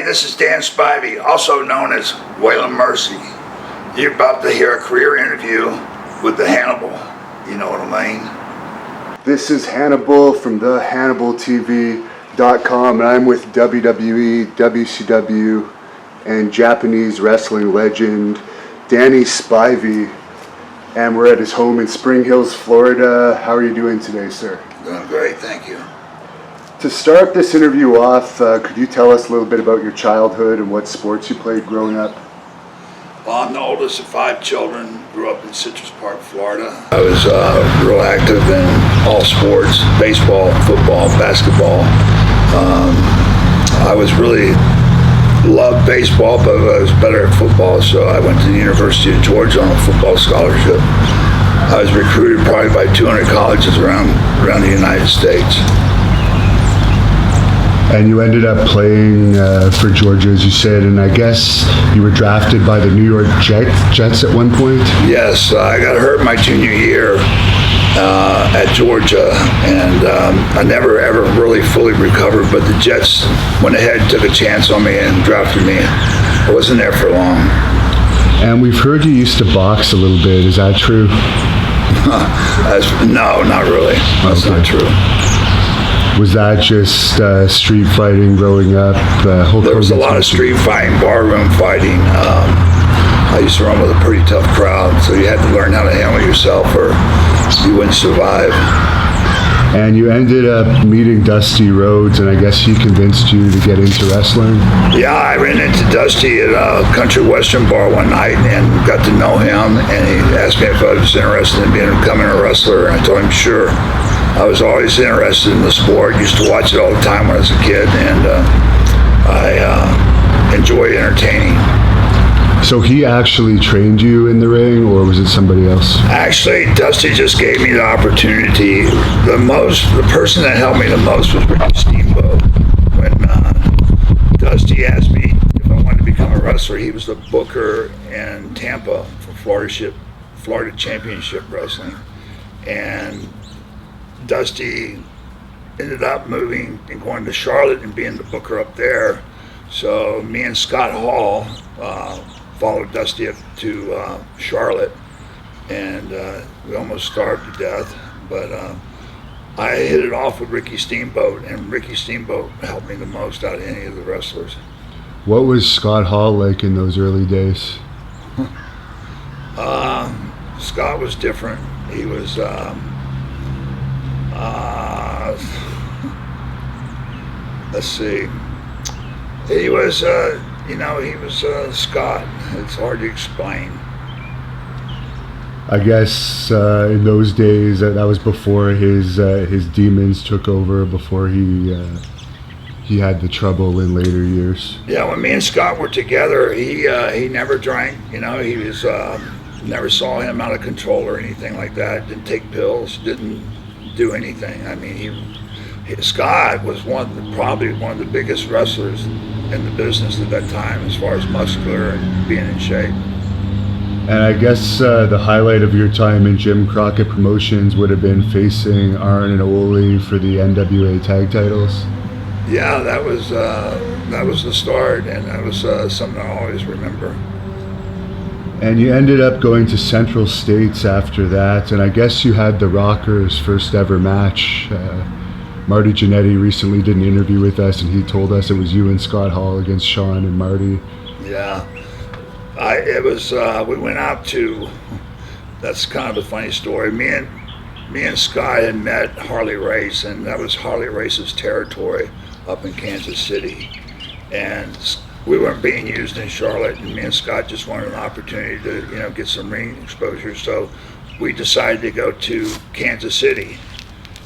this is Dan Spivey, also known as Waylon Mercy. You're about to hear a career interview with the Hannibal. You know what I mean? This is Hannibal from the HannibalTV.com, and I'm with WWE, WCW, and Japanese wrestling legend Danny Spivey, and we're at his home in Spring Hills, Florida. How are you doing today, sir? Doing great, thank you. To start this interview off, could you tell us a little bit about your childhood and what sports you played growing up? Well, I'm the oldest of 5 children, grew up in Citrus Park, Florida. I was real active in all sports, baseball, football, basketball. I was really loved baseball, but I was better at football, so I went to the University of Georgia on a football scholarship. I was recruited probably by 200 colleges around the United States. And you ended up playing for Georgia, as you said, and I guess you were drafted by the New York Jets at one point? Yes, I got hurt my junior year at Georgia, and I never ever really fully recovered, but the Jets went ahead and took a chance on me and drafted me. I wasn't there for long. And we've heard you used to box a little bit, is that true? No, not really. That's okay. Not true. Was that just street fighting growing up? There was a lot of street fighting, barroom fighting. I used to run with a pretty tough crowd, so you had to learn how to handle yourself or you wouldn't survive. And you ended up meeting Dusty Rhodes, and I guess he convinced you to get into wrestling? Yeah, I ran into Dusty at a country western bar one night and got to know him, and he asked me if I was interested in becoming a wrestler, and I told him sure. I was always interested in the sport, used to watch it all the time when I was a kid, and I enjoy entertaining. So he actually trained you in the ring, or was it somebody else? Actually, Dusty just gave me the opportunity. The person that helped me the most was Ricky Steamboat. When Dusty asked me if I wanted to become a wrestler, he was the booker in Tampa for Florida Championship Wrestling. And Dusty ended up moving and going to Charlotte and being the booker up there. So me and Scott Hall followed Dusty up to Charlotte, and we almost starved to death. But I hit it off with Ricky Steamboat, and Ricky Steamboat helped me the most out of any of the wrestlers. What was Scott Hall like in those early days? Scott was different. He was let's see. He was, he was Scott. It's hard to explain. I guess in those days, that was before his demons took over, before he had the trouble in later years. Yeah, when me and Scott were together, he never drank. He was never saw him out of control or anything like that. Didn't take pills. Didn't do anything. I mean, Scott was probably one of the biggest wrestlers in the business at that time, as far as muscular and being in shape. And I guess the highlight of your time in Jim Crockett Promotions would have been facing Arn and Ole for the NWA tag titles. Yeah, that was the start, and that was something I always remember. And you ended up going to Central States after that, and I guess you had the Rockers' first ever match. Marty Jannetty recently did an interview with us, and he told us it was you and Scott Hall against Sean and Marty. Yeah, we went out to, that's kind of a funny story. Me and Scott had met Harley Race, and that was Harley Race's territory up in Kansas City. And we weren't being used in Charlotte, and me and Scott just wanted an opportunity to, get some ring exposure. So we decided to go to Kansas City.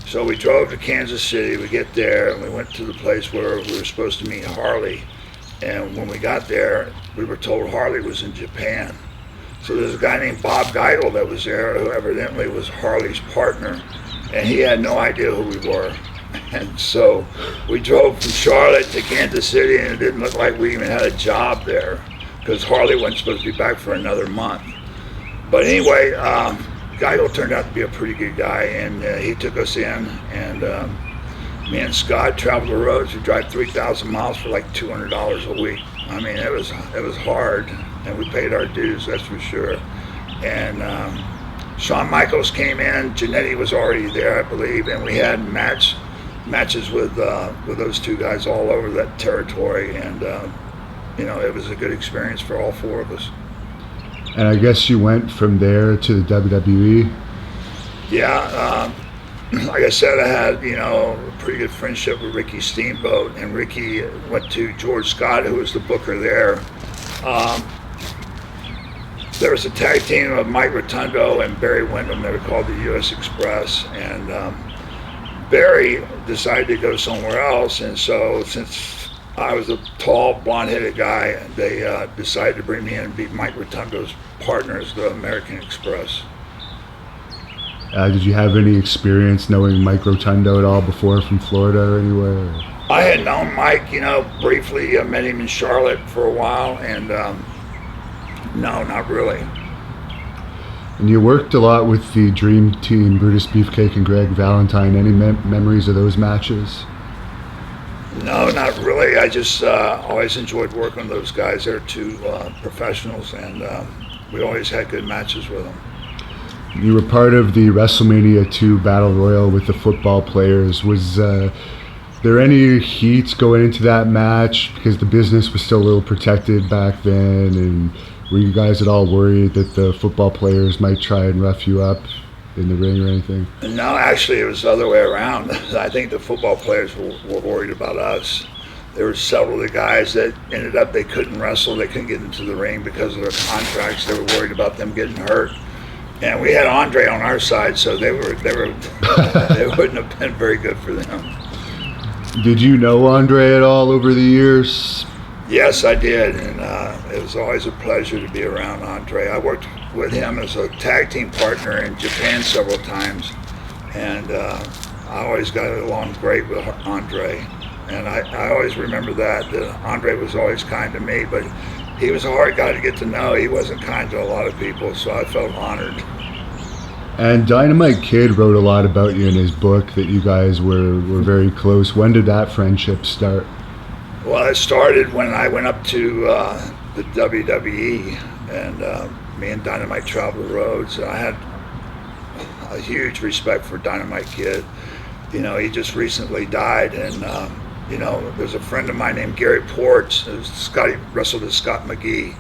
So we drove to Kansas City. We get there, and we went to the place where we were supposed to meet Harley. And when we got there, we were told Harley was in Japan. So there's a guy named Bob Geidel that was there, who evidently was Harley's partner, and he had no idea who we were. And so we drove from Charlotte to Kansas City, and it didn't look like we even had a job there, because Harley wasn't supposed to be back for another month. But anyway, Geidel turned out to be a pretty good guy, and he took us in, and Me and Scott traveled the roads. We drive 3,000 miles for like $200 a week. I mean, it was hard, and we paid our dues, that's for sure. And Shawn Michaels came in. Jannetty was already there, I believe, and we had matches with those two guys all over that territory, and it was a good experience for all four of us. And I guess you went from there to the WWE? Yeah, like I said, I had, a pretty good friendship with Ricky Steamboat, and Ricky went to George Scott, who was the booker there. There was a tag team of Mike Rotundo and Barry Windham. They were called the U.S. Express, and Barry decided to go somewhere else, and so since I was a tall, blonde-headed guy, they decided to bring me in and be Mike Rotundo's partner as the American Express. Did you have any experience knowing Mike Rotundo at all before from Florida or anywhere? I had known Mike, briefly. I met him in Charlotte for a while, and no, not really. And you worked a lot with the Dream Team, Brutus Beefcake and Greg Valentine. Any memories of those matches? No, not really. I just always enjoyed working with those guys. They're two professionals, and we always had good matches with them. You were part of the WrestleMania 2 Battle Royal with the football players. Was there any heat going into that match because the business was still a little protected back then? And were you guys at all worried that the football players might try and rough you up in the ring or anything? No, actually, it was the other way around. I think the football players were worried about us. There were several of the guys that ended up, they couldn't wrestle, they couldn't get into the ring because of their contracts. They were worried about them getting hurt. And we had Andre on our side, so they wouldn't have been very good for them. Did you know Andre at all over the years? Yes, I did, and it was always a pleasure to be around Andre. I worked with him as a tag team partner in Japan several times, and I always got along great with Andre. And I always remember that Andre was always kind to me, but he was a hard guy to get to know. He wasn't kind to a lot of people, so I felt honored. And Dynamite Kid wrote a lot about you in his book, that you guys were very close. When did that friendship start? Well, it started when I went up to the WWE, and me and Dynamite traveled the roads. And I had a huge respect for Dynamite Kid. He just recently died, and there's a friend of mine named Gary Ports. Scotty wrestled with Scott McGee,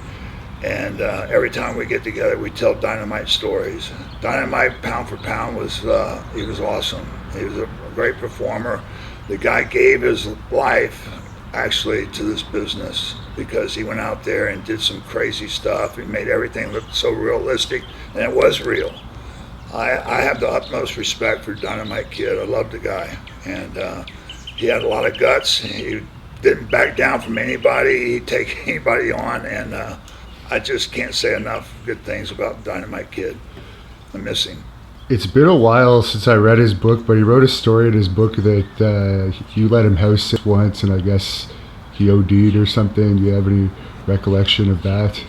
and every time we get together, we tell Dynamite stories. Dynamite, pound for pound, he was awesome. He was a great performer. The guy gave his life actually to this business because he went out there and did some crazy stuff. He made everything look so realistic, and it was real. I have the utmost respect for Dynamite Kid. I love the guy, and he had a lot of guts. He didn't back down from anybody. He'd take anybody on, and I just can't say enough good things about Dynamite Kid. I miss him. It's been a while since I read his book, but he wrote a story in his book that you let him house sit once, and I guess he OD'd or something. Do you have any recollection of that?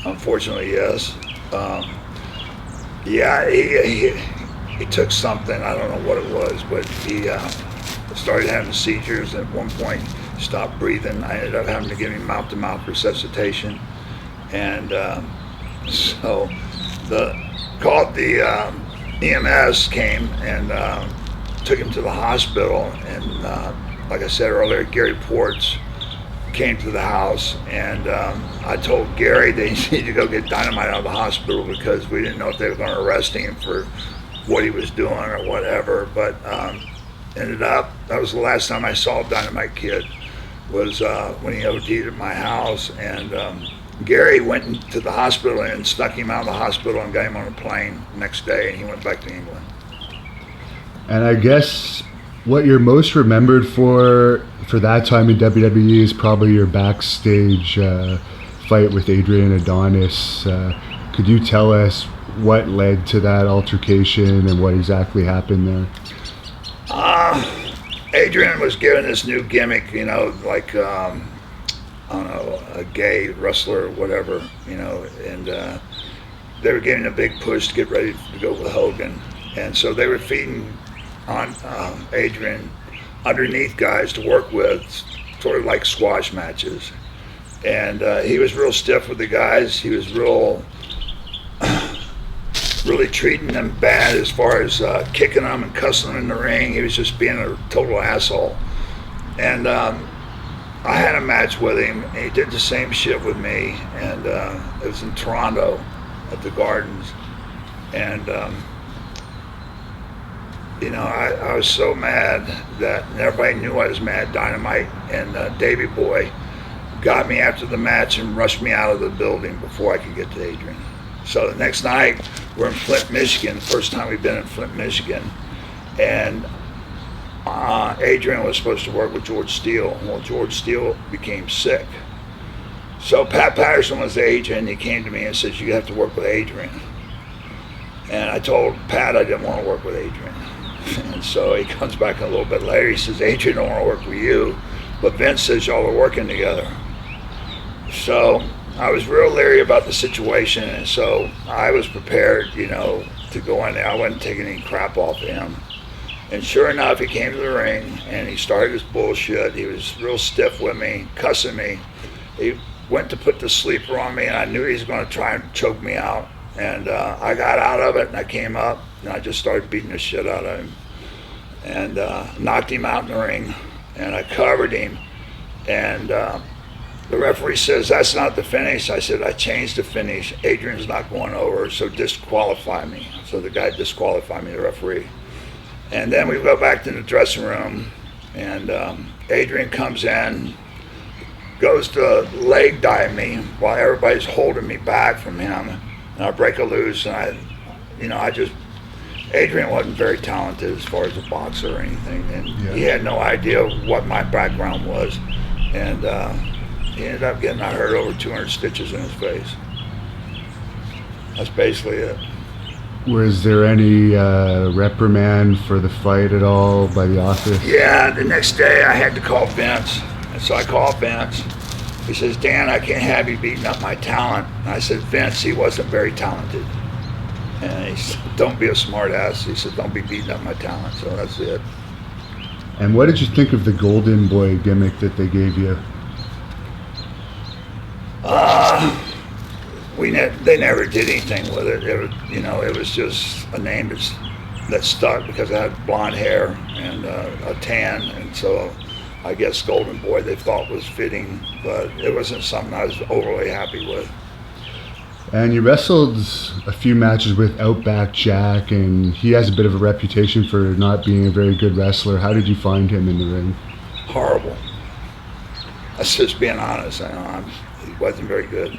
Unfortunately, yes. Yeah, he took something. I don't know what it was, but he started having seizures. At one point, stopped breathing. I ended up having to give him mouth-to-mouth resuscitation, and so the EMS came and took him to the hospital. And like I said earlier, Gary Ports came to the house, and I told Gary they needed to go get Dynamite out of the hospital because we didn't know if they were going to arrest him for what he was doing or whatever. But ended up, that was the last time I saw Dynamite Kid, was when he OD'd at my house. And Gary went to the hospital and snuck him out of the hospital and got him on a plane the next day, and he went back to England. And I guess what you're most remembered for that time in WWE is probably your backstage fight with Adrian Adonis. Could you tell us what led to that altercation and what exactly happened there? Adrian was given this new gimmick, like I don't know, a gay wrestler or whatever, and they were getting a big push to get ready to go with Hogan. And so they were feeding on Adrian underneath guys to work with, sort of like squash matches. And he was real stiff with the guys. He was really treating them bad as far as kicking them and cussing them in the ring. He was just being a total asshole. And I had a match with him, and he did the same shit with me. And it was in Toronto at the Gardens. And I was so mad that everybody knew I was mad. Dynamite and Davey Boy got me after the match and rushed me out of the building before I could get to Adrian. So the next night, we're in Flint, Michigan, the first time we've been in Flint, Michigan. And Adrian was supposed to work with George Steele. Well, George Steele became sick. So Pat Patterson was the agent, and he came to me and says, you have to work with Adrian. And I told Pat I didn't want to work with Adrian. And so he comes back a little bit later, he says, Adrian don't want to work with you, but Vince says y'all are working together. So I was real leery about the situation, and so I was prepared, to go in there. I wasn't taking any crap off of him. And sure enough, he came to the ring, and he started his bullshit. He was real stiff with me, cussing me. He went to put the sleeper on me, and I knew he was going to try and choke me out. And I got out of it, and I came up, and I just started beating the shit out of him. And knocked him out in the ring, and I covered him. And the referee says, that's not the finish. I said, I changed the finish. Adrian's not going over, so disqualify me. So the guy disqualified me, the referee. And then we go back to the dressing room, and Adrian comes in, goes to leg dive me while everybody's holding me back from him. And I break a loose, and Adrian wasn't very talented as far as a boxer or anything, and he had no idea what my background was. And he ended up getting, I heard, over 200 stitches in his face. That's basically it. Was there any reprimand for the fight at all by the office? Yeah, the next day I had to call Vince. And so I called Vince. He says, Dan, I can't have you beating up my talent. And I said, Vince, he wasn't very talented. And he said, don't be a smart ass. He said, don't be beating up my talent. So that's it. And what did you think of the Golden Boy gimmick that they gave you? They never did anything with it. It was just a name that stuck because I had blonde hair and a tan, and so I guess Golden Boy they thought was fitting, but it wasn't something I was overly happy with. And you wrestled a few matches with Outback Jack, and he has a bit of a reputation for not being a very good wrestler. How did you find him in the ring? Horrible. That's just being honest. He wasn't very good.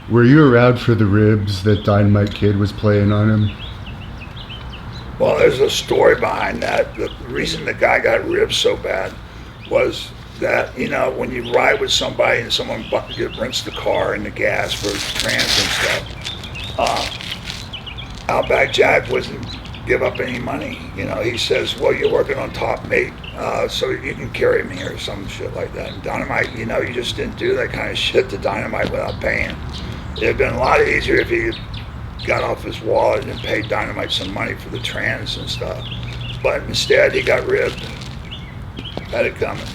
Were you around for the ribs that Dynamite Kid was playing on him? Well, there's a story behind that. The reason the guy got ribs so bad was that, when you ride with somebody and someone rents the car and the gas for trans and stuff, Outback Jack wouldn't give up any money. He says, well, you're working on top mate, so you can carry me or some shit like that. And Dynamite, you just didn't do that kind of shit to Dynamite without paying. It'd been a lot easier if he got off his wallet and paid Dynamite some money for the trans and stuff. But instead, he got ribbed. Had it coming.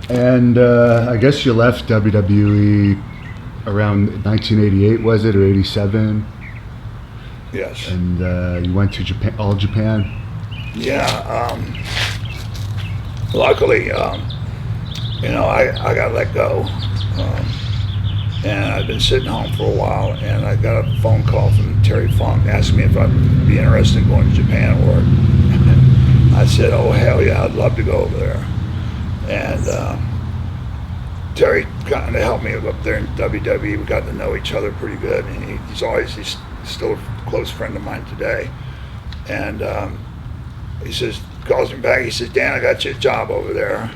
And I guess you left WWE around 1988, was it, or 87? Yes. And you went to Japan, All Japan? Yeah. Luckily, I got let go. And I've been sitting home for a while, and I got a phone call from Terry Funk asking me if I'd be interested in going to Japan and work. And I said, oh, hell yeah, I'd love to go over there. And Terry kind of helped me up there in WWE. We got to know each other pretty good, and he's still a close friend of mine today. And he says, calls me back, he says, Dan, I got you a job over there.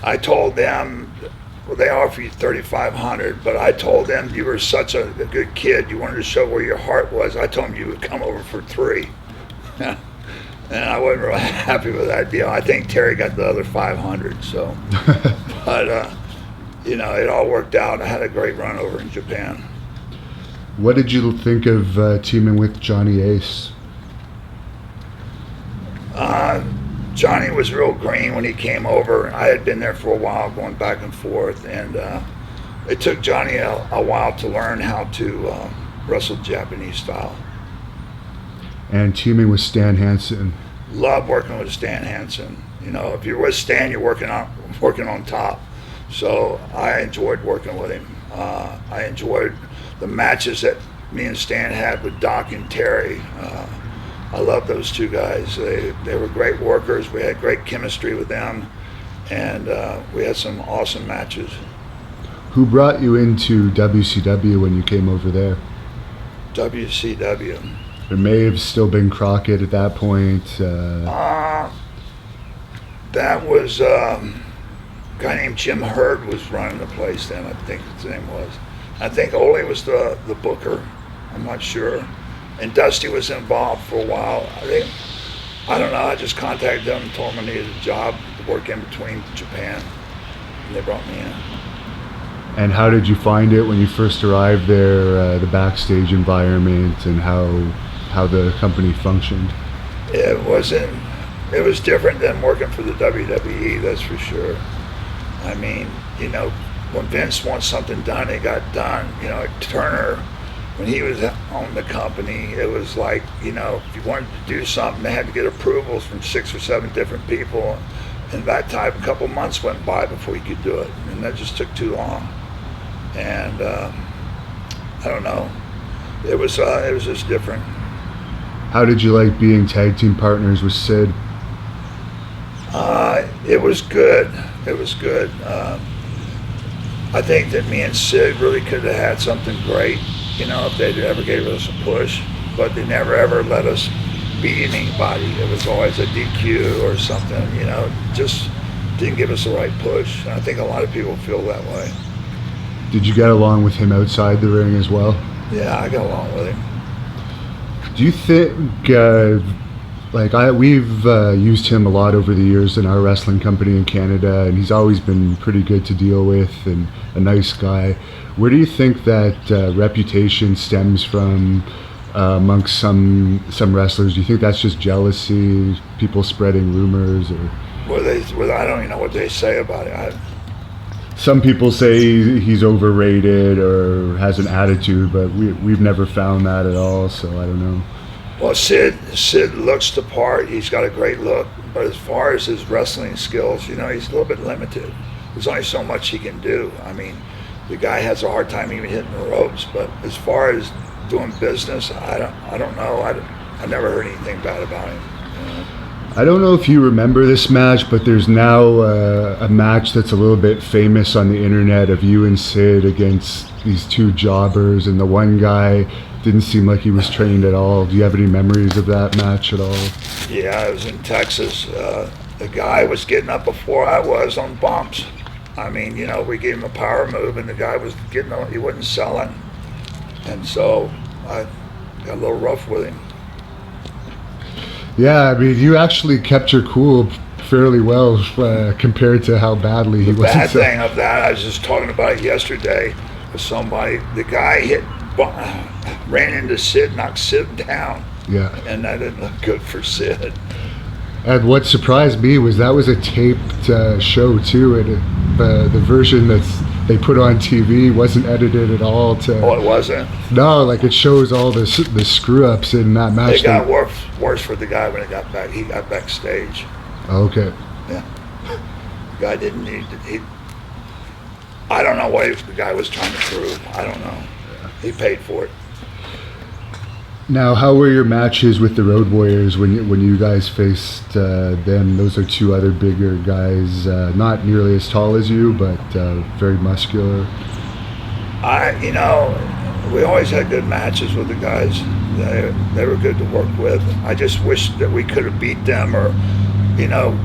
I told them, well, they offer you $3,500, but I told them you were such a good kid, you wanted to show where your heart was. I told them you would come over for $3. And I wasn't really happy with that deal. I think Terry got the other $500, so. But, it all worked out. I had a great run over in Japan. What did you think of teaming with Johnny Ace? Johnny was real green when he came over. I had been there for a while, going back and forth, and it took Johnny a while to learn how to wrestle Japanese style. And teaming with Stan Hansen. Love working with Stan Hansen. You know, if you're with Stan, you're working on top. So I enjoyed working with him. I enjoyed the matches that me and Stan had with Doc and Terry. I love those two guys. They were great workers. We had great chemistry with them, and we had some awesome matches. Who brought you into WCW when you came over there? WCW. There may have still been Crockett at that point. That was a guy named Jim Hurd was running the place then, I think his name was. I think Ole was the booker. I'm not sure. And Dusty was involved for a while. I don't know, I just contacted them and told them I needed a job to work in between Japan. And they brought me in. And how did you find it when you first arrived there, the backstage environment and how the company functioned? It was different than working for the WWE, that's for sure. I mean, you know, when Vince wants something done, it got done. You know, Turner, when he was on the company, it was like, you know, if you wanted to do something, they had to get approvals from 6 or 7 different people. And that time, a couple months went by before you could do it. And that just took too long. And I don't know, it was just different. How did you like being tag team partners with Sid? It was good. It was good. I think that me and Sid really could have had something great, you know, if they'd ever gave us a push. But they never ever let us beat anybody. It was always a DQ or something, you know, just didn't give us the right push. And I think a lot of people feel that way. Did you get along with him outside the ring as well? Yeah, I got along with him. Do you think, we've used him a lot over the years in our wrestling company in Canada, and he's always been pretty good to deal with and a nice guy. Where do you think that reputation stems from amongst some wrestlers? Do you think that's just jealousy, people spreading rumors? Or? Well, I don't even know what they say about it. Some people say he's overrated or has an attitude, but we've never found that at all, so I don't know. Well, Sid looks the part. He's got a great look, but as far as his wrestling skills, you know, he's a little bit limited. There's only so much he can do. I mean, the guy has a hard time even hitting the ropes, but as far as doing business, I don't know. I never heard anything bad about him. You know? I don't know if you remember this match, but there's now a match that's a little bit famous on the internet of you and Sid against these two jobbers, and the one guy didn't seem like he was trained at all. Do you have any memories of that match at all? Yeah, I was in Texas. The guy was getting up before I was on bumps. I mean, you know, we gave him a power move, and the guy was he wasn't selling. And so I got a little rough with him. Yeah, I mean, you actually kept your cool fairly well compared to how badly he was. The bad thing of that, I was just talking about it yesterday with somebody. The guy ran into Sid, knocked Sid down. Yeah. And that didn't look good for Sid. And what surprised me was that was a taped show too, and the version they put on TV wasn't edited at all. Oh, it wasn't? No, like it shows all the screw ups in that match. It got worse for the guy when he got back. He got backstage. Okay. Yeah. The guy didn't need to. I don't know what the guy was trying to prove. I don't know. Yeah. He paid for it. Now, how were your matches with the Road Warriors when you guys faced them? Those are two other bigger guys, not nearly as tall as you, but very muscular. We always had good matches with the guys. They were good to work with. I just wish that we could have beat them, or, you know,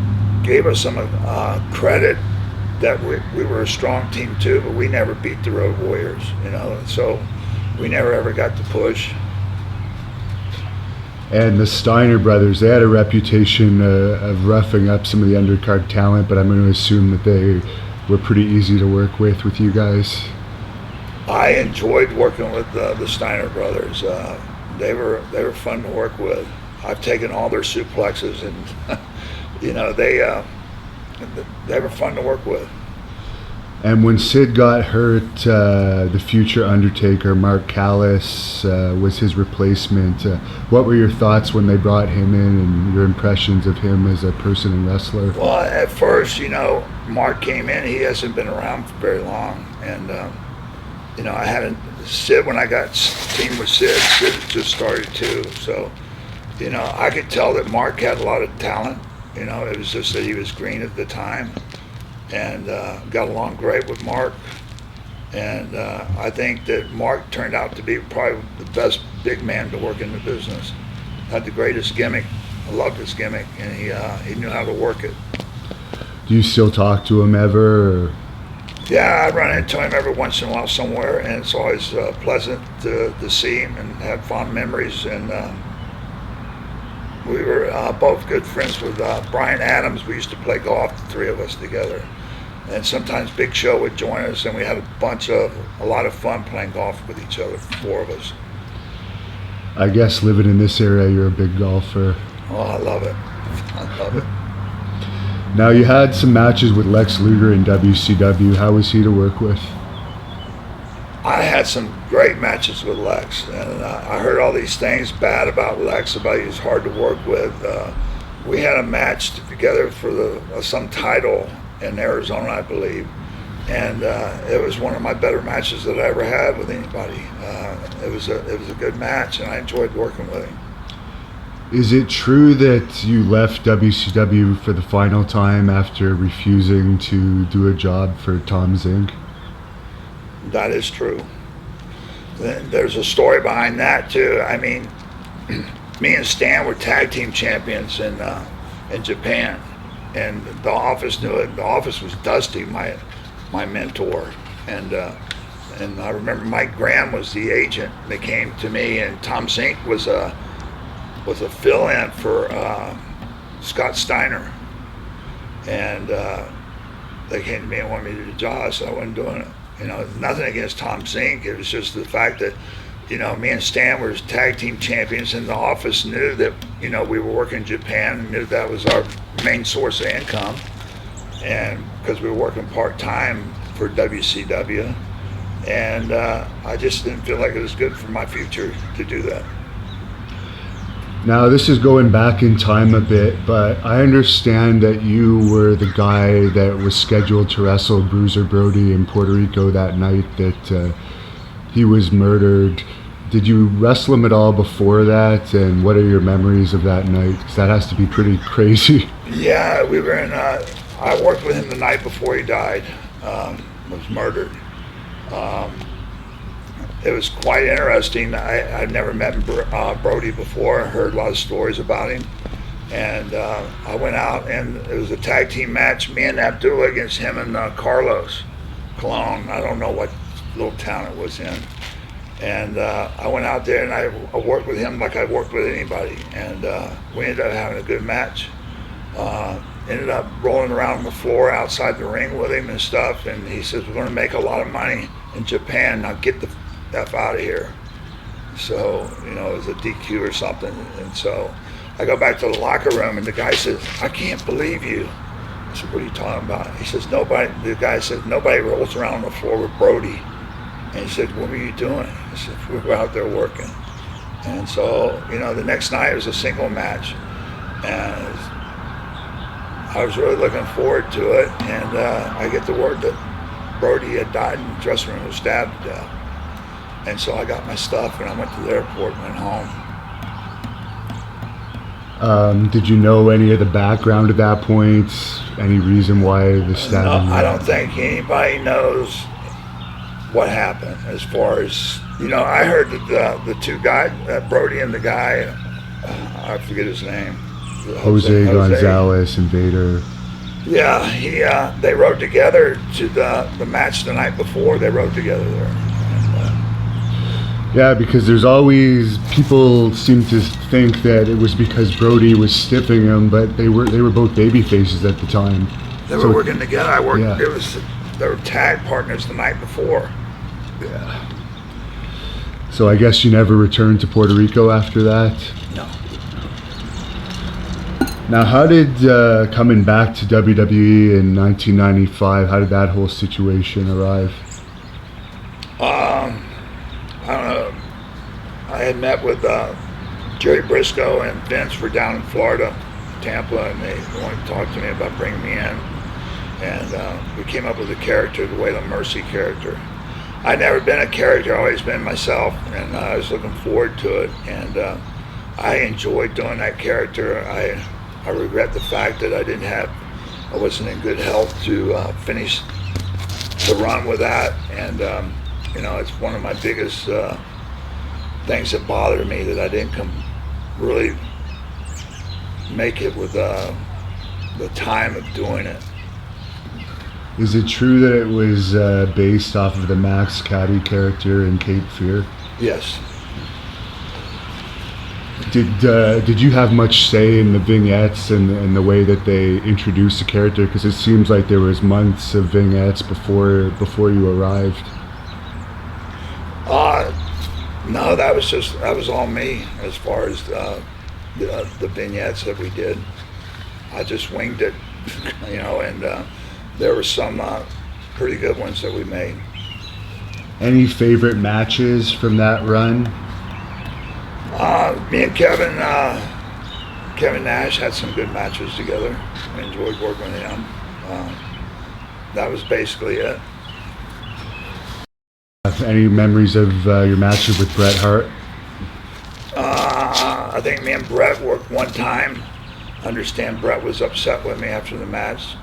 gave us some credit that we were a strong team too, but we never beat the Road Warriors, you know, so we never ever got to push. And the Steiner brothers, they had a reputation of roughing up some of the undercard talent, but I'm going to assume that they were pretty easy to work with you guys. I enjoyed working with the Steiner brothers. They were fun to work with. I've taken all their suplexes and you know, they were fun to work with. And when Sid got hurt, the future Undertaker, Mark Callas, was his replacement. What were your thoughts when they brought him in, and your impressions of him as a person and wrestler? Well, at first, you know, Mark came in. He hasn't been around for very long, and you know, I hadn't. Sid, when I got teamed with Sid just started too. So, you know, I could tell that Mark had a lot of talent. You know, it was just that he was green at the time, and got along great with Mark. And I think that Mark turned out to be probably the best big man to work in the business. Had the greatest gimmick. I loved his gimmick, and he knew how to work it. Do you still talk to him ever? Or? Yeah, I run into him every once in a while somewhere, and it's always pleasant to see him and have fond memories. And we were both good friends with Brian Adams. We used to play golf, the three of us together. And sometimes Big Show would join us, and we had a lot of fun playing golf with each other, four of us. I guess living in this area, you're a big golfer. Oh, I love it. I love it. Now, you had some matches with Lex Luger in WCW. How was he to work with? I had some great matches with Lex, and I heard all these things bad about Lex, about he was hard to work with. We had a match together for some title in Arizona, I believe, and it was one of my better matches that I ever had with anybody. It was a good match, and I enjoyed working with him. Is it true that you left WCW for the final time after refusing to do a job for Tom Zink? That is true. There's a story behind that too. I mean, me and Stan were tag team champions in Japan, and the office knew it. The office was Dusty, my mentor, and I remember Mike Graham was the agent. They came to me, and Tom Zink was a fill-in for Scott Steiner, and they came to me and wanted me to do the job, so I wasn't doing it. You know, nothing against Tom Zink. It was just the fact that, you know, me and Stan were tag team champions, and the office knew that, you know, we were working in Japan, and knew that was our main source of income, and because we were working part-time for WCW, and I just didn't feel like it was good for my future to do that. Now, this is going back in time a bit, but I understand that you were the guy that was scheduled to wrestle Bruiser Brody in Puerto Rico that night that he was murdered. Did you wrestle him at all before that, and what are your memories of that night? Because that has to be pretty crazy. Yeah, we were in, I worked with him the night before he died, was murdered. It was quite interesting. I'd never met Brody before. I heard a lot of stories about him. And I went out, and it was a tag team match, me and Abdullah against him and Carlos Colon. I don't know what little town it was in. And I went out there, and I worked with him like I worked with anybody. And we ended up having a good match. Ended up rolling around on the floor outside the ring with him and stuff. And he says, "We're going to make a lot of money in Japan. Now get the F out of here." So, you know, it was a DQ or something. And so I go back to the locker room, and the guy says, "I can't believe you." I said, "What are you talking about?" He says, the guy said, "Nobody rolls around on the floor with Brody." And he said, "What were you doing?" I said, "We were out there working." And so, you know, the next night it was a single match, and I was really looking forward to it. And I get the word that Brody had died in the dressing room, was stabbed to death. And so I got my stuff, and I went to the airport and went home. Did you know any of the background at that point? Any reason why the stabbing? No, I don't think anybody knows what happened. As far as, you know, I heard that the two guys, Brody and the guy, I forget his name. Jose Gonzalez and Vader. Yeah, they rode together to the match the night before. They rode together there. Yeah, because there's always, people seem to think that it was because Brody was stiffing him, but they were both baby faces at the time. They were working together. I worked. Yeah. They were tag partners the night before. Yeah. So I guess you never returned to Puerto Rico after that? No. Now, how did coming back to WWE in 1995? How did that whole situation arrive? I don't know. I had met with Jerry Briscoe and Vince were down in Florida, Tampa, and they wanted to talk to me about bringing me in. And we came up with a character, the Waylon Mercy character. I'd never been a character, I'd always been myself, and I was looking forward to it. And I enjoyed doing that character. I regret the fact that I wasn't in good health to finish the run with that. And it's one of my biggest things that bothered me, that I didn't really make it with the time of doing it. Is it true that it was based off of the Max Caddy character in Cape Fear? Yes. Did you have much say in the vignettes and the way that they introduced the character? Because it seems like there was months of vignettes before you arrived. No, that was all me as far as the vignettes that we did. I just winged it, and there were some pretty good ones that we made. Any favorite matches from that run? Me and Kevin Nash had some good matches together. I enjoyed working with him. That was basically it. Any memories of your matches with Bret Hart? I think me and Bret worked one time. I understand Bret was upset with me after the match.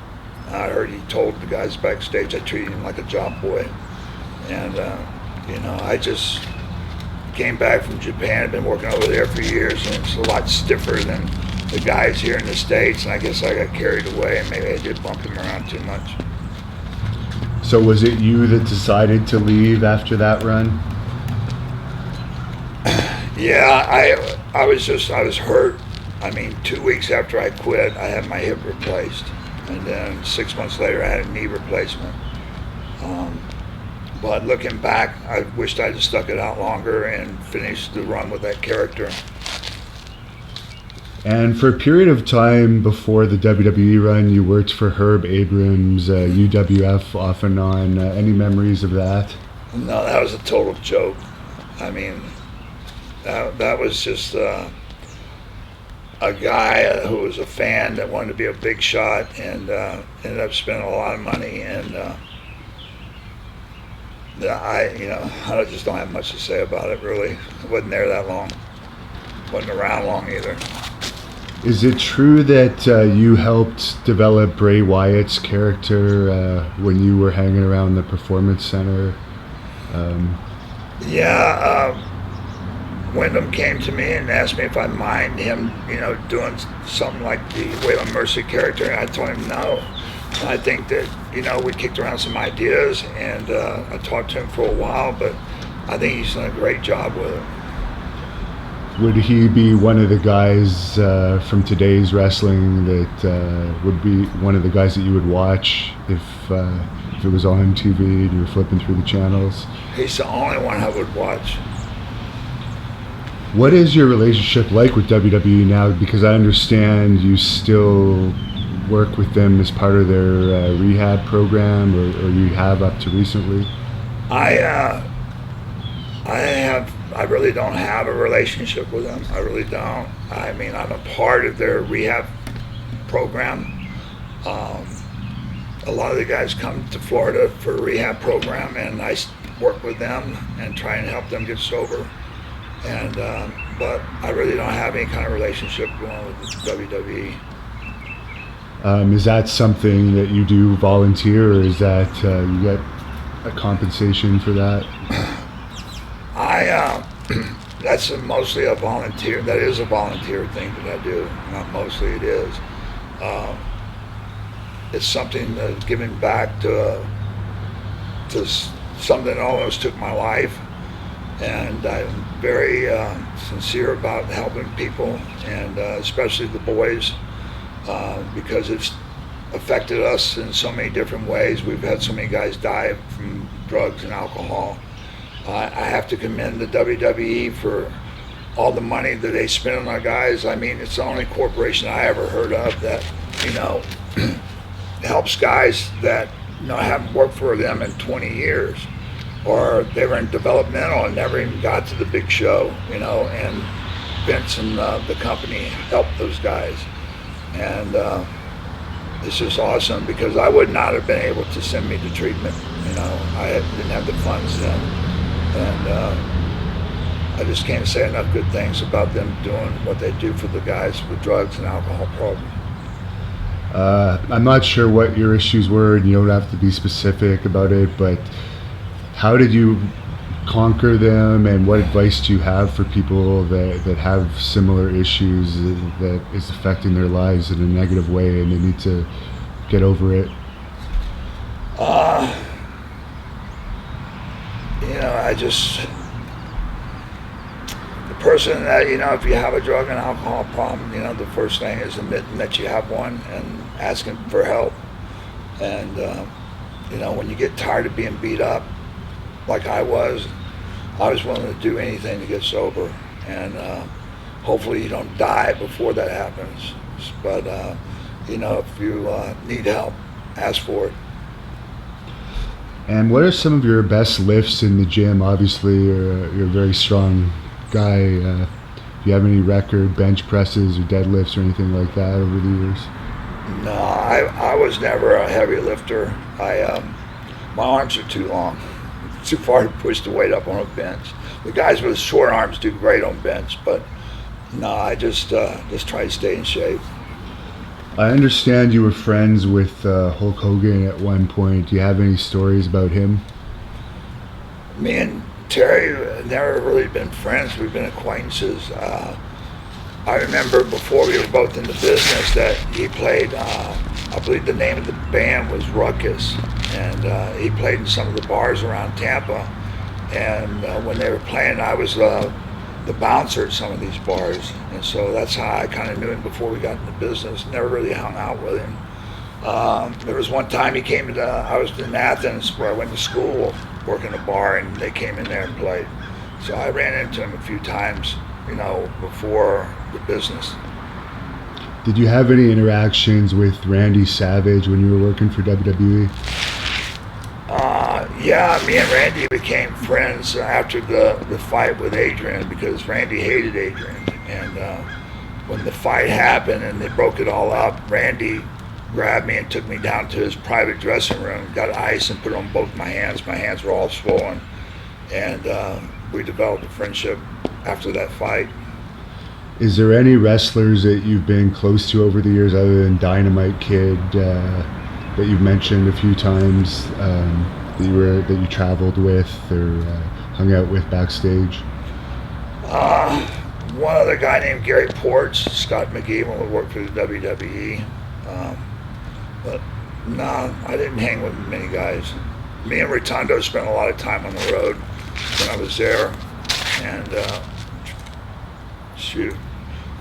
I heard he told the guys backstage I treated him like a job boy. And, I just came back from Japan. I've been working over there for years, and it's a lot stiffer than the guys here in the States. And I guess I got carried away, and maybe I did bump him around too much. So was it you that decided to leave after that run? Yeah, I was hurt. I mean, 2 weeks after I quit, I had my hip replaced. And then 6 months later, I had a knee replacement. But looking back, I wished I'd stuck it out longer and finished the run with that character. And for a period of time before the WWE run, you worked for Herb Abrams, UWF off and on. Any memories of that? No, that was a total joke. I mean, that was just a guy who was a fan that wanted to be a big shot and ended up spending a lot of money. And I just don't have much to say about it, really. I wasn't there that long. Wasn't around long either. Is it true that you helped develop Bray Wyatt's character when you were hanging around the Performance Center? Wyndham came to me and asked me if I'd mind him, doing something like the Waylon Mercy character, and I told him no. I think that, we kicked around some ideas, and I talked to him for a while, but I think he's done a great job with it. Would he be one of the guys from today's wrestling that would be one of the guys that you would watch if it was on TV and you were flipping through the channels? He's the only one I would watch. What is your relationship like with WWE now? Because I understand you still work with them as part of their rehab program, or you have up to recently. I really don't have a relationship with them. I really don't. I mean, I'm a part of their rehab program. A lot of the guys come to Florida for a rehab program, and I work with them and try and help them get sober. And but I really don't have any kind of relationship going with WWE. Is that something that you do volunteer, or is that you get a compensation for that? That's mostly a volunteer. That is a volunteer thing that I do. Not mostly, it is. It's something that's giving back to something that almost took my life, and I'm very sincere about helping people, and especially the boys, because it's affected us in so many different ways. We've had so many guys die from drugs and alcohol. I have to commend the WWE for all the money that they spend on our guys. I mean, it's the only corporation I ever heard of that, helps guys that, haven't worked for them in 20 years, or they were in developmental and never even got to the big show, and Vince and the company helped those guys. And it's just awesome, because I would not have been able to send me to treatment. I didn't have the funds then. And I just can't say enough good things about them doing what they do for the guys with drugs and alcohol problem. I'm not sure what your issues were, and you don't have to be specific about it, but how did you conquer them, and what advice do you have for people that have similar issues that is affecting their lives in a negative way and they need to get over it? The person that, if you have a drug and alcohol problem, the first thing is admitting that you have one and asking for help. And, when you get tired of being beat up, like I was willing to do anything to get sober. And hopefully you don't die before that happens. But, if you need help, ask for it. And what are some of your best lifts in the gym? Obviously, you're a very strong guy. Do you have any record bench presses or deadlifts or anything like that over the years? No, I was never a heavy lifter. My arms are too long. It's too far to push the weight up on a bench. The guys with short arms do great on bench, but no, I just try to stay in shape. I understand you were friends with Hulk Hogan at one point. Do you have any stories about him? Me and Terry have never really been friends. We've been acquaintances. I remember before we were both in the business that he played, I believe the name of the band was Ruckus, and he played in some of the bars around Tampa. And when they were playing, I was the bouncer at some of these bars, and so that's how I kind of knew him before we got in the business. Never really hung out with him. There was one time he came into, I was in Athens where I went to school, working a bar, and they came in there and played. So I ran into him a few times, before the business. Did you have any interactions with Randy Savage when you were working for WWE? Yeah, me and Randy became friends after the fight with Adrian, because Randy hated Adrian. And when the fight happened and they broke it all up, Randy grabbed me and took me down to his private dressing room, got ice and put it on both my hands. My hands were all swollen. And we developed a friendship after that fight. Is there any wrestlers that you've been close to over the years other than Dynamite Kid that you've mentioned a few times, that you traveled with or hung out with backstage? One other guy named Gary Ports, Scott McGee, when we worked for the WWE. But no, I didn't hang with many guys. Me and Rotundo spent a lot of time on the road when I was there. And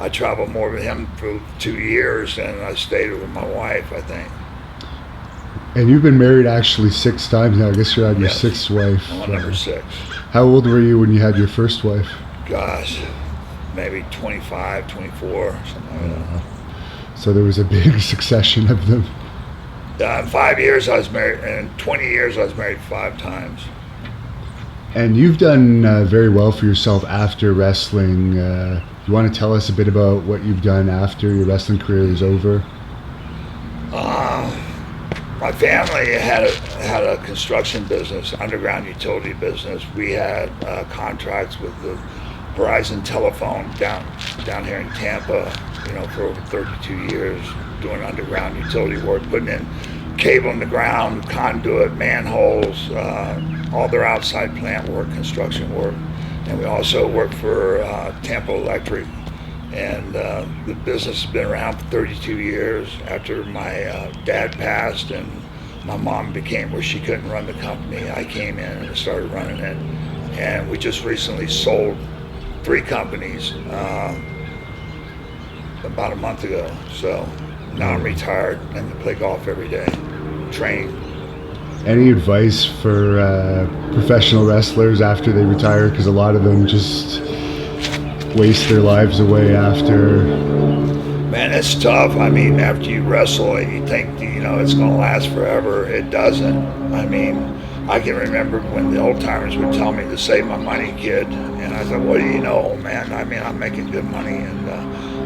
I traveled more with him for 2 years than I stayed with my wife, I think. And you've been married actually 6 times now. I guess you're on your 6th wife. I'm on number 6. How old were you when you had your first wife? Gosh, maybe 25, 24, something like that. So there was a big succession of them. In 5 years I was married, and in 20 years I was married 5 times. And you've done very well for yourself after wrestling. You want to tell us a bit about what you've done after your wrestling career is over? My family had a construction business, underground utility business. We had contracts with the Verizon Telephone down here in Tampa, for over 32 years, doing underground utility work, putting in cable in the ground, conduit, manholes, all their outside plant work, construction work. And we also worked for Tampa Electric. And the business has been around for 32 years. After my dad passed and my mom became where she couldn't run the company, I came in and started running it. And we just recently sold 3 companies about a month ago. So now I'm retired and I play golf every day, train. Any advice for professional wrestlers after they retire? Because a lot of them just waste their lives away after? Man, it's tough. I mean, after you wrestle and you think, it's going to last forever, it doesn't. I mean, I can remember when the old timers would tell me to save my money, kid. And I thought, what do you know, old man? I mean, I'm making good money. And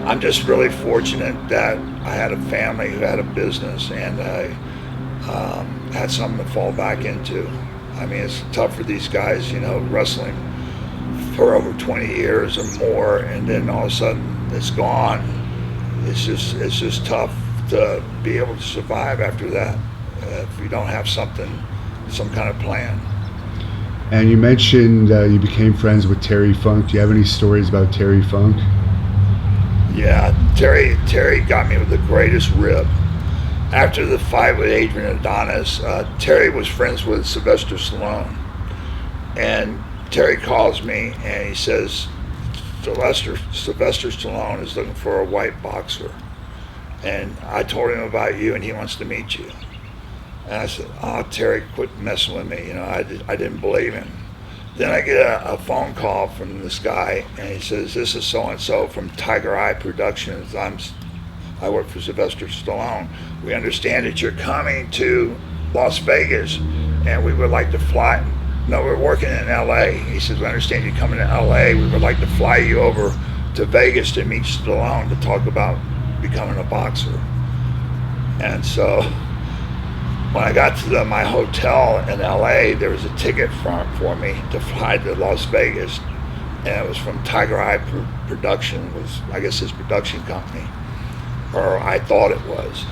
I'm just really fortunate that I had a family who had a business, and I had something to fall back into. I mean, it's tough for these guys, wrestling for over 20 years or more, and then all of a sudden it's gone. It's just tough to be able to survive after that if you don't have some kind of plan. And you mentioned you became friends with Terry Funk. Do you have any stories about Terry Funk? Yeah, Terry got me with the greatest rib. After the fight with Adrian Adonis, Terry was friends with Sylvester Stallone. And Terry calls me and he says, Sylvester Stallone is looking for a white boxer. And I told him about you and he wants to meet you. And I said, oh, Terry, quit messing with me. I didn't believe him. Then I get a phone call from this guy and he says, this is so-and-so from Tiger Eye Productions. I work for Sylvester Stallone. We understand that you're coming to Las Vegas and we would like to fly. No, we're working in LA. He says, we understand you're coming to LA. We would like to fly you over to Vegas to meet Stallone to talk about becoming a boxer. And so when I got to my hotel in LA, there was a ticket for me to fly to Las Vegas. And it was from Tiger Eye Production, was I guess his production company, or I thought it was.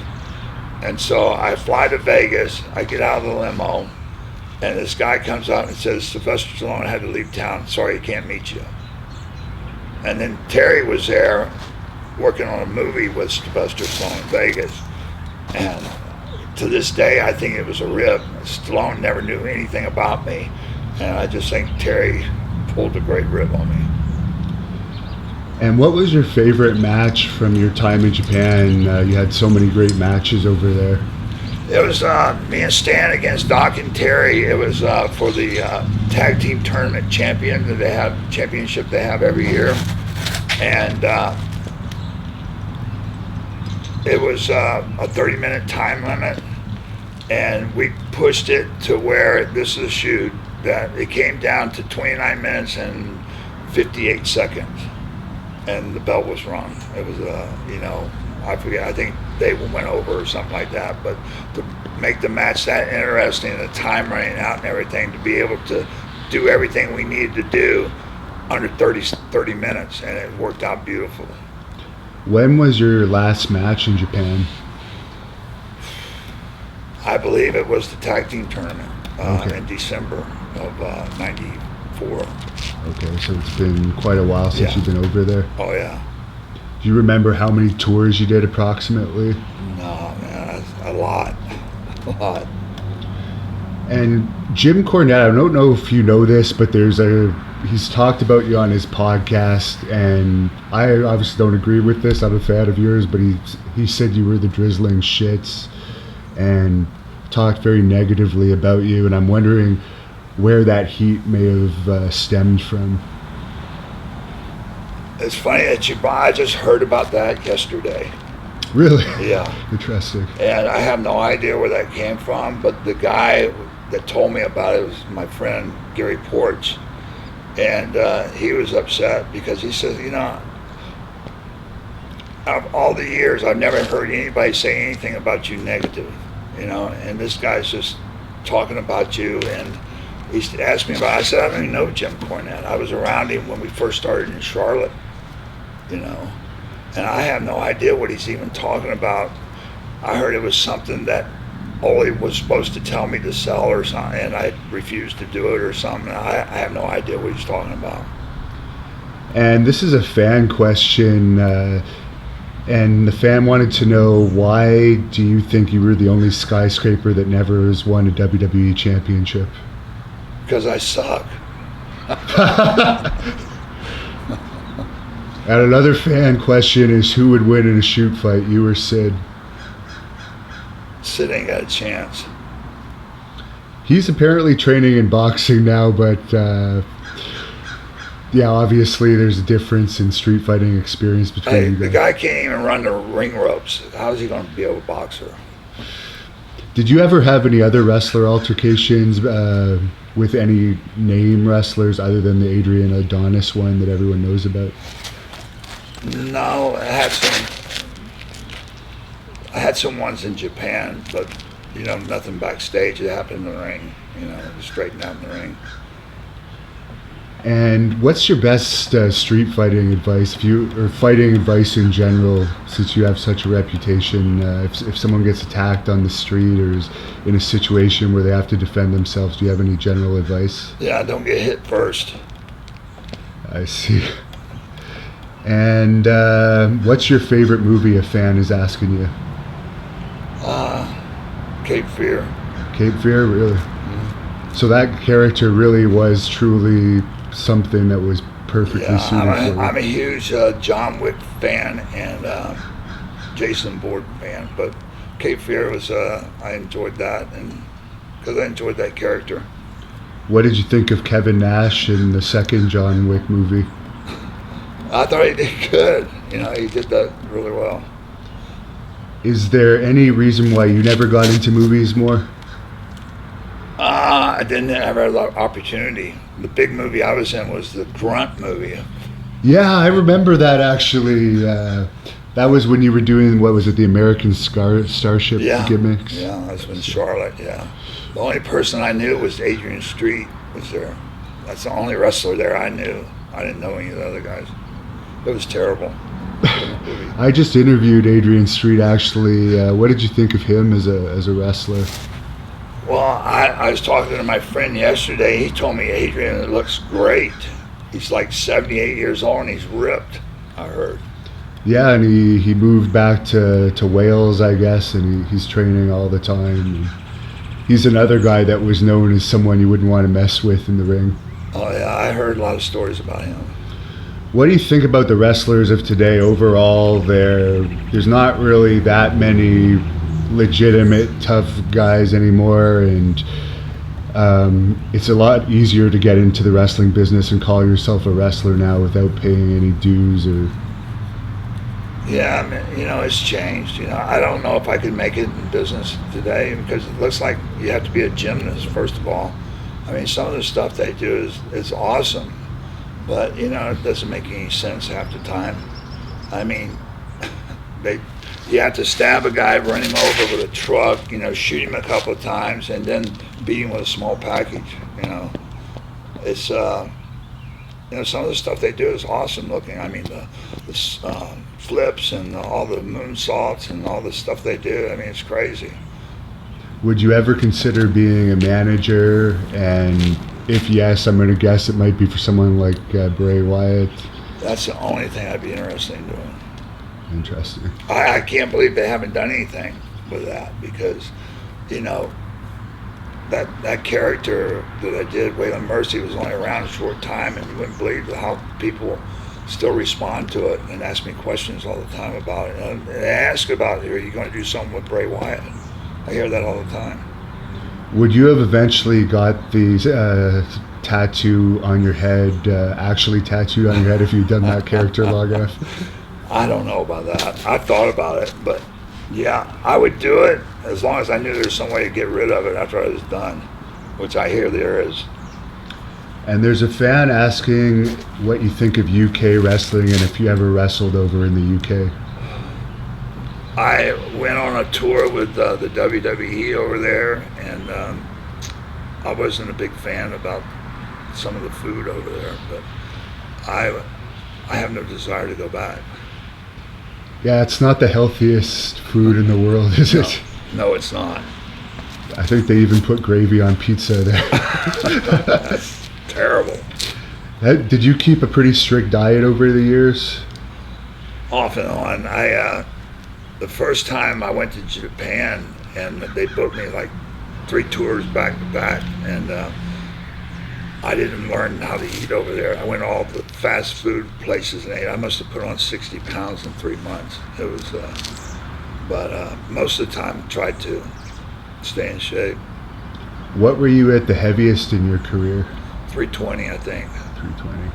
And so I fly to Vegas, I get out of the limo, and this guy comes out and says, Sylvester Stallone had to leave town. Sorry, he can't meet you. And then Terry was there working on a movie with Sylvester Stallone in Vegas. And to this day, I think it was a rib. Stallone never knew anything about me. And I just think Terry pulled a great rib on me. And what was your favorite match from your time in Japan? You had so many great matches over there. It was me and Stan against Doc and Terry. It was for the tag team tournament championship they have every year, and it was a 30-minute time limit, and we pushed it to where this is a shoot that it came down to 29 minutes and 58 seconds, and the belt was run. It was I forget, I think they went over or something like that, but to make the match that interesting, the time running out and everything, to be able to do everything we needed to do under 30 minutes, and it worked out beautiful. When was your last match in Japan? I believe it was the tag team tournament Okay. in December of '94. Okay, so it's been quite a while since you've been over there. Oh yeah. Do you remember how many tours you did approximately? No, man, a lot. And Jim Cornette, I don't know if you know this, but he's talked about you on his podcast, and I obviously don't agree with this. I'm a fan of yours, but he said you were the drizzling shits and talked very negatively about you, and I'm wondering where that heat may have stemmed from. It's funny that I just heard about that yesterday. Really? Yeah. Interesting. And I have no idea where that came from, but the guy that told me about it was my friend Gary Porch. And he was upset because he says, out of all the years, I've never heard anybody say anything about you negative, and this guy's just talking about you. And he asked me about it. I said, I don't even know Jim Cornette. I was around him when we first started in Charlotte, and I have no idea what he's even talking about. I heard it was something that Ole was supposed to tell me to sell or something, and I refused to do it or something. I have no idea what he's talking about. And this is a fan question, and the fan wanted to know, why do you think you were the only skyscraper that never has won a WWE championship? Because I suck. And another fan question is, who would win in a shoot fight, you or Sid? Sid ain't got a chance. He's apparently training in boxing now, but Yeah, obviously there's a difference in street fighting experience between Hey, you the guys. guy can't even run the ring ropes. How's he going to be able to box her? Did you ever have any other wrestler altercations with any name wrestlers other than the Adrian Adonis one that everyone knows about? No, I had some ones in Japan, but nothing backstage. It happened in the ring. Straightened out in the ring. And what's your best street fighting advice, or fighting advice in general, since you have such a reputation? If someone gets attacked on the street or is in a situation where they have to defend themselves, do you have any general advice? Yeah, don't get hit first. I see. And what's your favorite movie a fan is asking you? Cape Fear. Cape Fear, really? Mm-hmm. So that character really was truly something that was perfectly suited for you. I'm a huge John Wick fan and Jason Bourne fan, but Cape Fear was I enjoyed that, and because I enjoyed that character. What did you think of Kevin Nash in the second John Wick movie? I thought he did good. He did that really well. Is there any reason why you never got into movies more? I didn't have a lot of opportunity. The big movie I was in was the Grunt movie. Yeah, I remember that actually. That was when you were doing, what was it, the American Starship gimmicks? Yeah, I was in Charlotte, yeah. The only person I knew was Adrian Street was there. That's the only wrestler there I knew. I didn't know any of the other guys. It was terrible. I just interviewed Adrian Street actually. What did you think of him as a wrestler? Well, I was talking to my friend yesterday. He told me Adrian looks great. He's like 78 years old and he's ripped, I heard. Yeah, and he moved back to Wales, I guess, and he's training all the time. He's another guy that was known as someone you wouldn't want to mess with in the ring. Oh yeah, I heard a lot of stories about him. What do you think about the wrestlers of today overall? There's not really that many legitimate tough guys anymore, and it's a lot easier to get into the wrestling business and call yourself a wrestler now without paying any dues or... Yeah, I mean, it's changed. I don't know if I could make it in business today because it looks like you have to be a gymnast, first of all. I mean, some of the stuff they do is awesome, but, it doesn't make any sense half the time. I mean, you have to stab a guy, run him over with a truck, shoot him a couple of times, and then beat him with a small package, It's, some of the stuff they do is awesome looking. I mean, the flips and all the moonsaults and all the stuff they do, I mean, it's crazy. Would you ever consider being a manager? And if yes, I'm going to guess it might be for someone like Bray Wyatt. That's the only thing I'd be interested in doing. Interesting. I can't believe they haven't done anything with that because, that character that I did, Waylon Mercy, was only around a short time, and you wouldn't believe how people still respond to it and ask me questions all the time about it. And they ask about, are you going to do something with Bray Wyatt? I hear that all the time. Would you have eventually got the tattoo on your head, actually tattooed on your head if you'd done that character long enough? I don't know about that. I thought about it, but yeah, I would do it as long as I knew there's some way to get rid of it after I was done, which I hear there is. And there's a fan asking what you think of UK wrestling and if you ever wrestled over in the UK. I went on a tour with the WWE over there, and I wasn't a big fan about some of the food over there, but I have no desire to go back. Yeah, it's not the healthiest food in the world, is it? No, it's not. I think they even put gravy on pizza there. That's terrible. Did you keep a pretty strict diet over the years? Off and on. The first time I went to Japan, and they booked me like 3 tours back to back, and I didn't learn how to eat over there. I went to all the fast food places and ate. I must have put on 60 pounds in 3 months. It was, but most of the time tried to stay in shape. What were you at the heaviest in your career? 320, I think. 320.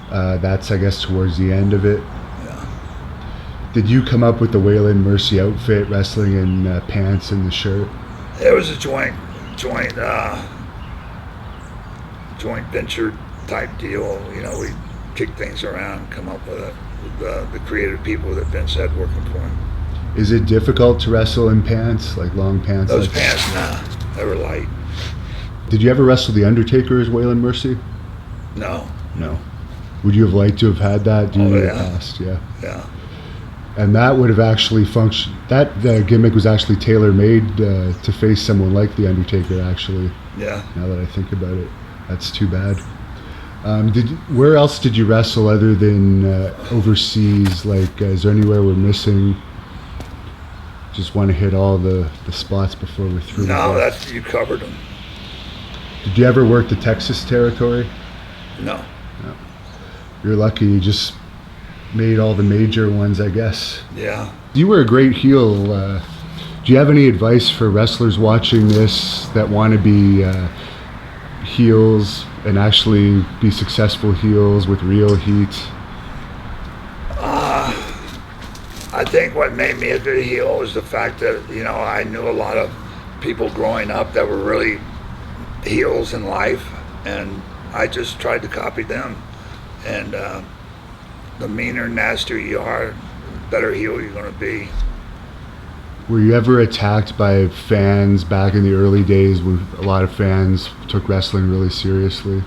That's, I guess, towards the end of it. Yeah. Did you come up with the Waylon Mercy outfit, wrestling in pants and the shirt? It was a joint venture type deal. You know, we kick things around, come up with it. The creative people that Vince had working for him. Is it difficult to wrestle in pants, like long pants? Those pants, nah, they were light. Did you ever wrestle The Undertaker as Waylon Mercy? No. No. Would you have liked to have had that? Oh, in the yeah. past? Yeah. Yeah. And that would have actually functioned. That gimmick was actually tailor-made to face someone like The Undertaker, actually. Yeah. Now that I think about it, that's too bad. Where else did you wrestle other than overseas? Like, is there anywhere we're missing? Just want to hit all the spots before we're through. No, you covered them. Did you ever work the Texas territory? No. No. You're lucky. You just made all the major ones, I guess. Yeah. You were a great heel. Do you have any advice for wrestlers watching this that want to be heels and actually be successful heels with real heat? I think what made me a good heel was the fact that, you know, I knew a lot of people growing up that were really heels in life, and I just tried to copy them. And the meaner, nastier you are, the better heel you're going to be. Were you ever attacked by fans back in the early days when a lot of fans took wrestling really seriously?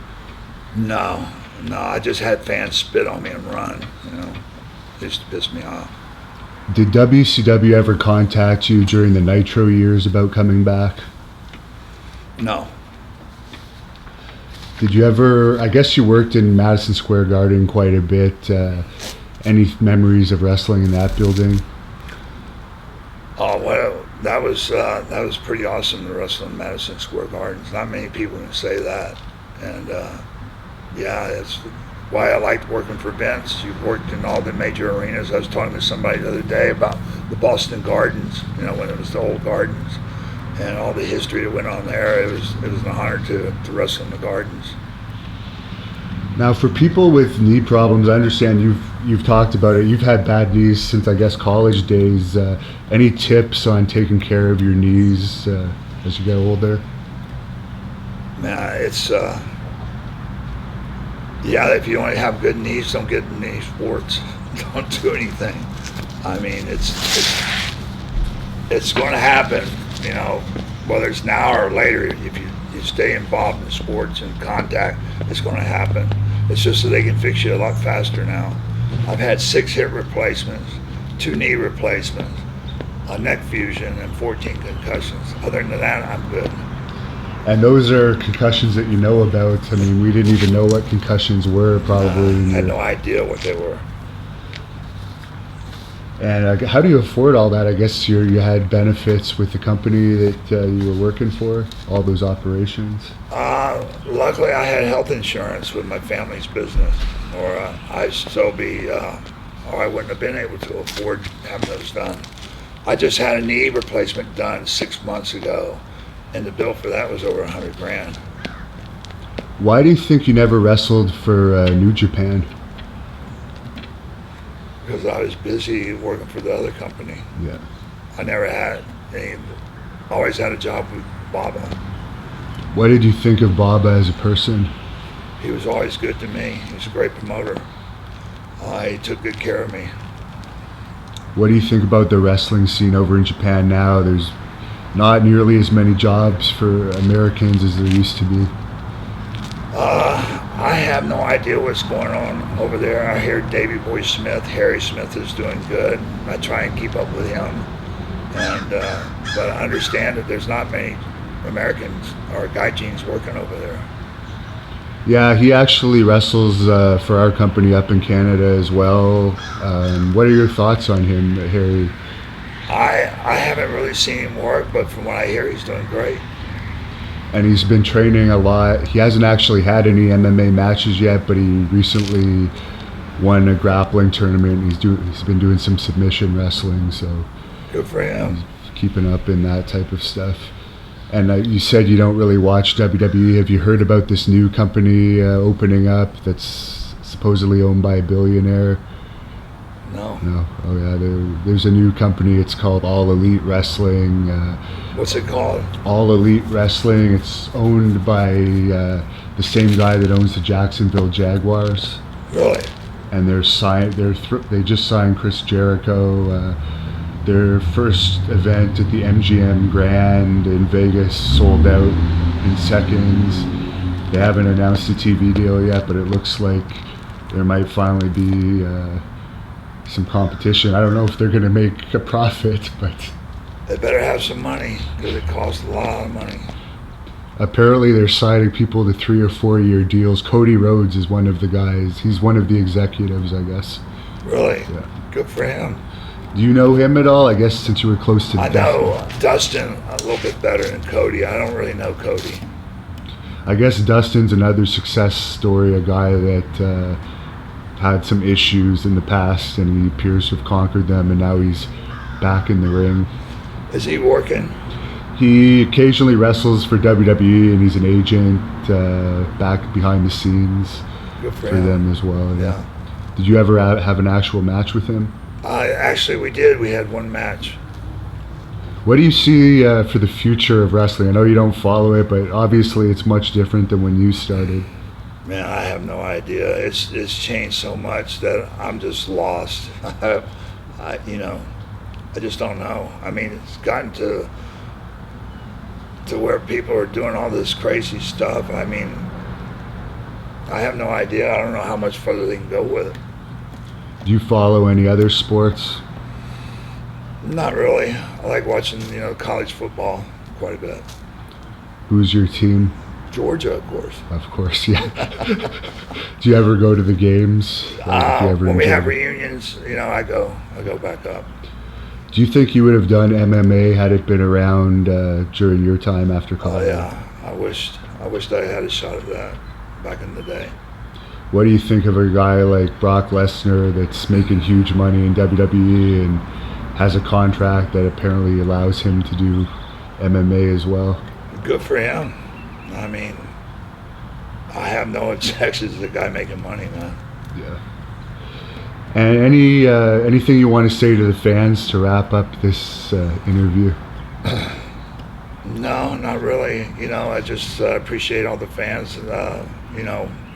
No, I just had fans spit on me and run, you know. It used to piss me off. Did WCW ever contact you during the Nitro years about coming back? No. Did you ever, I guess you worked in Madison Square Garden quite a bit. Any memories of wrestling in that building? Oh, well, that was pretty awesome to wrestle in Madison Square Gardens. Not many people can say that. And yeah, that's why I liked working for Vince. You've worked in all the major arenas. I was talking to somebody the other day about the Boston Gardens, you know, when it was the old Gardens, and all the history that went on there. It was an honor to wrestle in the Gardens. Now, for people with knee problems, I understand you've talked about it. You've had bad knees since, I guess, college days. Any tips on taking care of your knees as you get older? Nah, it's yeah. If you don't have good knees, don't get in any sports. Don't do anything. I mean, it's going to happen. You know, whether it's now or later. If you stay involved in sports and contact, it's going to happen. It's just so they can fix you a lot faster now. I've had 6 hip replacements, 2 knee replacements, a neck fusion, and 14 concussions. Other than that, I'm good. And those are concussions that you know about. I mean, we didn't even know what concussions were probably. I had no idea what they were. And how do you afford all that? I guess you had benefits with the company that you were working for, all those operations? Luckily, I had health insurance with my family's business, or I'd still be, or I wouldn't have been able to afford having those done. I just had a knee replacement done 6 months ago, and the bill for that was over $100,000. Why do you think you never wrestled for New Japan? Because I was busy working for the other company. Yeah. I never had always had a job with Baba. What did you think of Baba as a person? He was always good to me. He was a great promoter. He took good care of me. What do you think about the wrestling scene over in Japan now? There's not nearly as many jobs for Americans as there used to be. I have no idea what's going on over there. I hear Davey Boy Smith, Harry Smith is doing good. I try and keep up with him. And but I understand that there's not many Americans or gaijins working over there. Yeah, he actually wrestles for our company up in Canada as well. What are your thoughts on him, Harry? I haven't really seen him work, but from what I hear, he's doing great. And he's been training a lot. He hasn't actually had any MMA matches yet, but he recently won a grappling tournament. He's been doing some submission wrestling, so good for him. Keeping up in that type of stuff. And you said you don't really watch WWE. Have you heard about this new company opening up that's supposedly owned by a billionaire. No. No. Oh yeah. There's a new company. It's called All Elite Wrestling. What's it called? All Elite Wrestling. It's owned by the same guy that owns the Jacksonville Jaguars. Really? And they just signed Chris Jericho. Their first event at the MGM Grand in Vegas sold out in seconds. They haven't announced a TV deal yet, but it looks like there might finally be some competition. I don't know if they're going to make a profit, but They better have some money because it costs a lot of money. apparently they're signing people to 3 or 4 year deals. Cody Rhodes is one of the guys. He's one of the executives, I guess. Really? Yeah. Good for him. Do you know him at all? I guess since you were close to I know Dustin a little bit better than Cody. I don't really know Cody. I guess Dustin's another success story, a guy that had some issues in the past and he appears to have conquered them, and now he's back in the ring. Is he working? He occasionally wrestles for WWE, and he's an agent back behind the scenes Good for for him. them as well. Yeah. Did you ever have an actual match with him? Actually, we did. We had one match. What do you see for the future of wrestling? I know you don't follow it, but obviously it's much different than when you started. Man, I have no idea. It's changed so much that I'm just lost. I just don't know. I mean, it's gotten to where people are doing all this crazy stuff. I mean, I have no idea. I don't know how much further they can go with it. Do you follow any other sports? Not really. I like watching, college football quite a bit. Who's your team? Georgia, of course. Of course, yeah. Do you ever go to the games? When we have reunions, I go back up. Do you think you would have done MMA had it been around during your time after Oh college? yeah, I wished I had a shot at that back in the day. What do you think of a guy like Brock Lesnar that's making huge money in WWE and has a contract that apparently allows him to do MMA as well? Good for him. I mean, I have no objections to the guy making money, man. Yeah. And anything you want to say to the fans to wrap up this interview? No, not really. I just appreciate all the fans,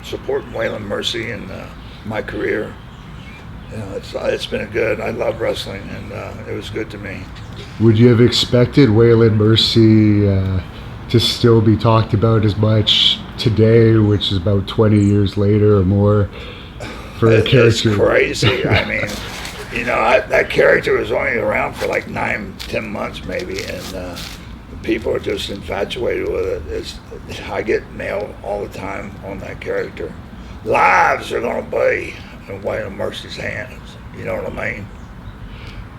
supporting Waylon Mercy and my career. It's been good. I love wrestling, and it was good to me. Would you have expected Waylon Mercy to still be talked about as much today, which is about 20 years later or more, for a character? It's crazy. I mean, that character was only around for like 9-10 months maybe, and people are just infatuated with it. I get mail all the time on that character. Lives are going to be in Waylon Mercy's hands. You know what I mean?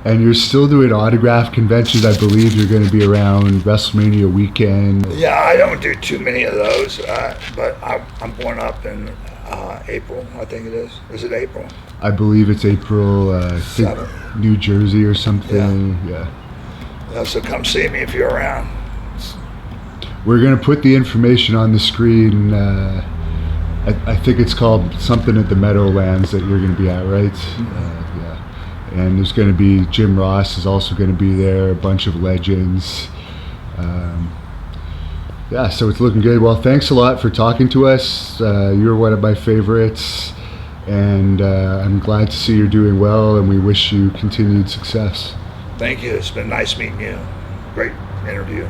And you're still doing autograph conventions. I believe you're going to be around WrestleMania weekend. Yeah, I don't do too many of those, but I'm going up in April, I think it is. Is it April? I believe it's April, I think 7th. New Jersey or something. Yeah. So come see me if you're around. We're going to put the information on the screen. I think it's called something at the Meadowlands that you're going to be at, right? Yeah. And there's going to be Jim Ross is also going to be there, a bunch of legends. So it's looking good. Well, thanks a lot for talking to us. You're one of my favorites, and I'm glad to see you're doing well, and we wish you continued success. Thank you. It's been nice meeting you. Great interview.